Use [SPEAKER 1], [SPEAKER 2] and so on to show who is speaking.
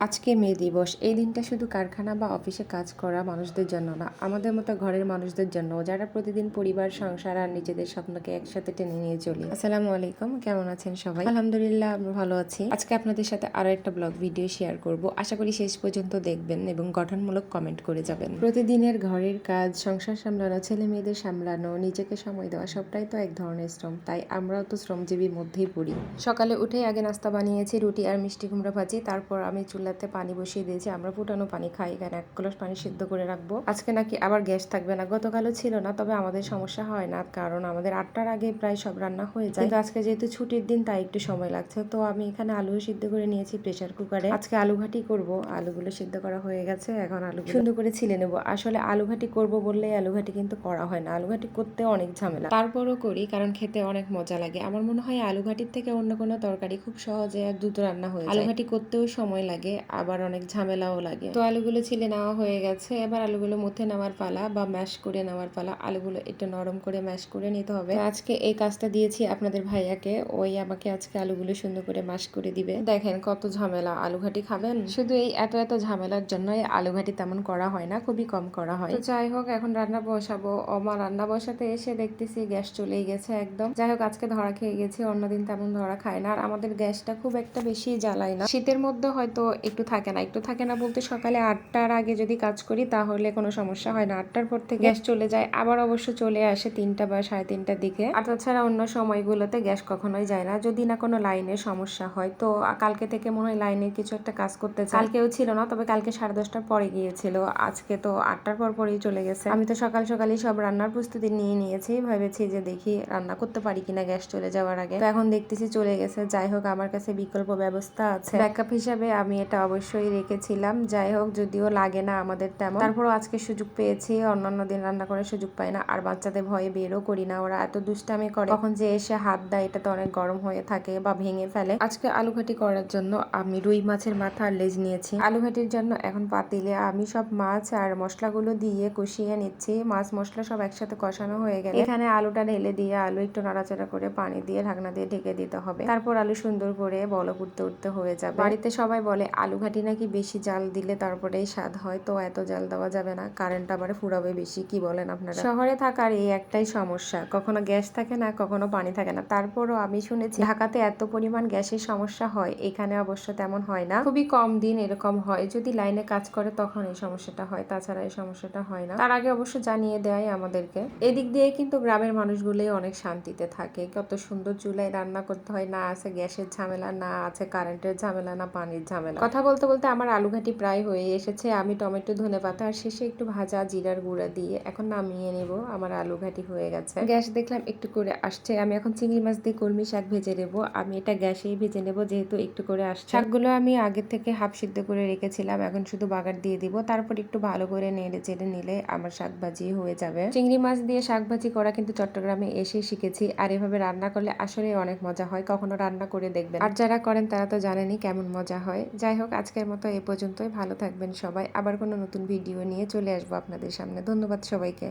[SPEAKER 1] আজকে মে দিবস। এই দিনটা শুধু কারখানা বা অফিসে কাজ করা মানুষদের জন্য না, আমাদের মতো ঘরের মানুষদের জন্য, যারা প্রতিদিন পরিবার, সংসার আর নিজেদের স্বপ্নকে একসাথে টেনে নিয়ে চলি। আসসালামু আলাইকুম, কেমন আছেন সবাই? আলহামদুলিল্লাহ, আমি ভালো আছি। আজকে আপনাদের সাথে আরো একটা ব্লগ ভিডিও শেয়ার করব। আশা করি শেষ পর্যন্ত দেখবেন এবং গঠনমূলক কমেন্ট করে যাবেন। প্রতিদিনের ঘরের কাজ, সংসার সামলানো, ছেলে মেয়েদের সামলানো, নিজেকে সময় দেওয়া, সবটাই তো এক ধরনের শ্রম। তাই আমরাও তো শ্রমজীবীর মধ্যেই পড়ি। সকালে উঠেই আগে নাস্তা বানিয়েছি, রুটি আর মিষ্টি কুমড়া ভাজি। তারপর আমি চুলাতে পানি বসিয়ে দিয়েছি। আমরা ফুটানো পানি খাই, এখানে 1 গ্লাস পানি সিদ্ধ করে রাখবো। আজকে নাকি আবার গ্যাস থাকবে না। গতকালও ছিল না, তবে আমাদের সমস্যা হয় না, কারণ আমাদের 8টার আগে প্রায় সব রান্না হয়ে যায়। কিন্তু আজকে যেহেতু ছুটির দিন, তাই একটু সময় লাগছে। তো আমি এখানে আলু সিদ্ধ করে নিয়েছি প্রেসার কুকারে। আজকে আলু ঘাটি করব। আলুগুলো সিদ্ধ করা হয়ে গেছে, এখন আলু সুন্দর করে ছিলে নেব। আসলে আলু ঘাটি করবো বললেই আলু ঘাটি কিন্তু করা হয় না। আলু ঘাটি করতে অনেক ঝামেলা, তারপরও করি কারণ খেতে অনেক মজা লাগে। আমার মনে হয় আলু ঘাটির থেকে অন্য কোনো তরকারি খুব সহজে আর দ্রুত রান্না হয়ে যায়। আলু ঘাটি করতেও সময় লাগে, আবার অনেক ঝামেলাও লাগে। তো আলুগুলো ছিলে নেওয়া হয়ে গেছে। এবার আলুগুলো মুথে নেওয়ার পালা বা ম্যাশ করে নেওয়ার পালা। আলুগুলো একটু নরম করে ম্যাশ করে নিতে হবে। আজকে এই কাজটা দিয়েছি আপনাদের ভাইয়াকে, ওই আমাকে আজকে আলুগুলো সুন্দর করে ম্যাশ করে দিবে। দেখেন কত ঝামেলা। আলু ঘাটি খাবেন? শুধু এই এত ঝামেলার জন্যই আলু ঘাটি তেমন করা হয় না, খুবই কম করা হয়। তো যাই হোক, এখন রান্না বসাবো। আমার রান্না বসাতে এসে দেখতেছি গ্যাস চলেই গেছে একদম। যাই হোক, আজকে ধরা খেয়ে গেছি, অন্যদিন তেমন ধরা খায় না। আর আমাদের গ্যাসটা খুব একটা বেশি জ্বালায় না। শীতের মধ্যে হয়তো একটু থাকে না বলতে সকালে 8টার আগে যদি কাজ করি তাহলে কোনো সমস্যা হয় না। 8টার পর থেকে গ্যাস চলে যায়, আবার অবশ্য চলে আসে 3টা বা 3:30টার দিকে। আর তাছাড়া অন্য সময়গুলোতে গ্যাস কখনোই যায় না, যদি না কোনো লাইনের সমস্যা হয়। তো কালকে থেকে মনে হয় লাইনের কিছু একটা কাজ করতে চায়। কালকেও ছিল না, তবে কালকে 10:30টার পরে গিয়েছিল। আজকে তো 8টার পরেই চলে গেছে। আমি তো সকালই সব রান্নার প্রস্তুতি নিয়ে নিয়েছি, ভেবেছি যে দেখি রান্না করতে পারি কিনা গ্যাস চলে যাওয়ার আগে। তো এখন দেখতেছি চলে গেছে। যাই হোক, আমার কাছে বিকল্প ব্যবস্থা আছে, ব্যাকআপ হিসাবে আমি এটা অবশ্যই রেখেছিলাম। যাই হোক, যদিও লাগে না আমাদের তেমন, তারপরও আজকে সুযোগ পেয়েছি। অন্যান্য দিন রান্না করার সুযোগ পাই না। আর বাচ্চাদের ভয়ে বেরও করি না, ওরা এত দুষ্টামি করে, কখন যে এসে হাত দেয় এটা তো অনেক গরম হয়ে থাকে বা ভেঙে ফেলে। আজকে আলু ঘাটি করার জন্য আমি রুই মাছের মাথা আর লেজ নিয়েছি। আলু ঘাটির জন্য এখন পাতিলে আমি সব মাছ আর মশলাগুলো দিয়ে কষিয়ে নিচ্ছি। মাছ মশলা সব একসাথে কষানো হয়ে গেলে এখানে আলুটা ঢেলে দিয়ে আলু একটু নাড়াচাড়া করে পানি দিয়ে ঢাকনা দিয়ে ঢেকে দিতে হবে। তারপর আলু সুন্দর করে বলক উঠতে হয়ে যাবে। বাড়িতে সবাই বলে আলু ঘাটি নাকি বেশি জাল দিলে তারপরেই স্বাদ হয়। তো এত জাল দেওয়া যাবে না, কারেন্ট আবার ফুরাবে বেশি। কি বলেন আপনারা? শহরে থাকার এই একটাই সমস্যা, কখনো গ্যাস থাকে না, কখনো পানি থাকে না। তারপরও আমি শুনেছি ঢাকাতে এত পরিমাণ গ্যাসের সমস্যা হয়, এখানে অবশ্য তেমন হয় না, খুবই কম দিন এরকম হয়। যদি লাইনে কাজ করে তখন এই সমস্যাটা হয়, তাছাড়া এই সমস্যাটা হয় না। তার আগে অবশ্য জানিয়ে দেয় আমাদেরকে। এদিক দিয়ে কিন্তু গ্রামের মানুষগুলোই অনেক শান্তিতে থাকে। কত সুন্দর চুলায় রান্না করতে হয়, না আছে গ্যাসের ঝামেলা, না আছে কারেন্টের ঝামেলা, না পানির ঝামেলা। কথা বলতে বলতে আমার আলু ঘাটি প্রায় হয়ে এসেছে। আমি টমেটো, ধনেপাতা আর শেষে একটু ভাজা জিরার গুঁড়া দিয়ে এখন নামিয়ে নেব। আমার আলু ঘাটি হয়ে গেছে। গ্যাস দেখলাম একটু করে আসছে। আমি এখন চিংড়ি মাছ দিয়ে কলমি শাক ভেজে নেবো। আমি এটা গ্যাসেই ভেজে নেব, যেহেতু একটু করে আসছে। শাকগুলো আমি আগে থেকে হাফ সিদ্ধ করে রেখেছিলাম, এখন শুধু বাগার দিয়ে দিব। তারপর একটু ভালো করে নেড়ে চেড়ে নিলে আমার শাক ভাজি হয়ে যাবে। চিংড়ি মাছ দিয়ে শাক ভাজি করা কিন্তু চট্টগ্রামে এসে শিখেছি, আর এভাবে রান্না করলে আসলে অনেক মজা হয়। কখনো রান্না করে দেখবেন, আর যারা করেন তারা তো জানেনই কেমন মজা হয়। যাই হোক, আজকের মতো এ পর্যন্তই। ভালো থাকবেন সবাই। আবার কোনো নতুন ভিডিও নিয়ে চলে আসবো আপনাদের সামনে। ধন্যবাদ সবাইকে।